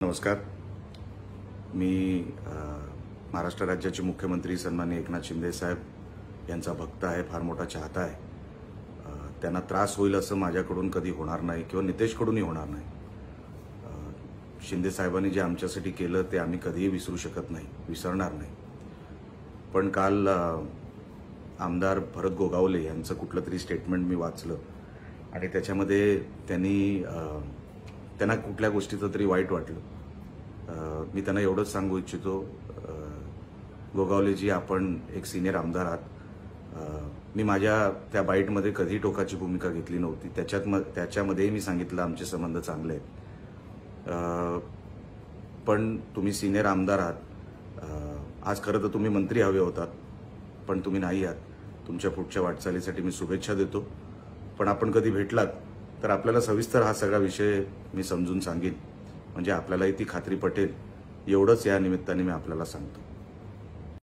नमस्कार. मी महाराष्ट्र राज्याचे मुख्यमंत्री सन्माननीय एकनाथ शिंदे साहेब यांचा भक्त आहे, फार मोठा चाहता आहे. त्यांना त्रास होईल असं माझ्याकडून कधी होणार नाही किंवा नितेशकडूनही होणार नाही. शिंदे साहेबांनी जे आमच्यासाठी केलं ते आम्ही कधीही विसरू शकत नाही, विसरणार नाही. पण काल आमदार भरत गोगावले यांचं कुठलं तरी स्टेटमेंट मी वाचलं आणि त्याच्यामध्ये त्यांना कुठल्या गोष्टीचं तरी वाईट वाटलं. मी त्यांना एवढंच सांगू इच्छितो, गोगावलेजी, आपण एक सिनियर आमदार आहात. मी माझ्या त्या बाईटमध्ये कधी टोकाची भूमिका घेतली नव्हती. त्याच्यामध्येही मी सांगितलं आमचे संबंध चांगले आहेत. पण तुम्ही सिनियर आमदार आहात. आज खरं तर तुम्ही मंत्री हवे होतात, पण तुम्ही नाही आहात. तुमच्या पुढच्या वाटचालीसाठी मी शुभेच्छा देतो. पण आपण कधी भेटलात तर आपल्याला सविस्तर हा सगळा विषय मी समजून सांगेन, म्हणजे आपल्यालाही ती खात्री पटेल. एवढंच या निमित्ताने मी आपल्याला सांगतो.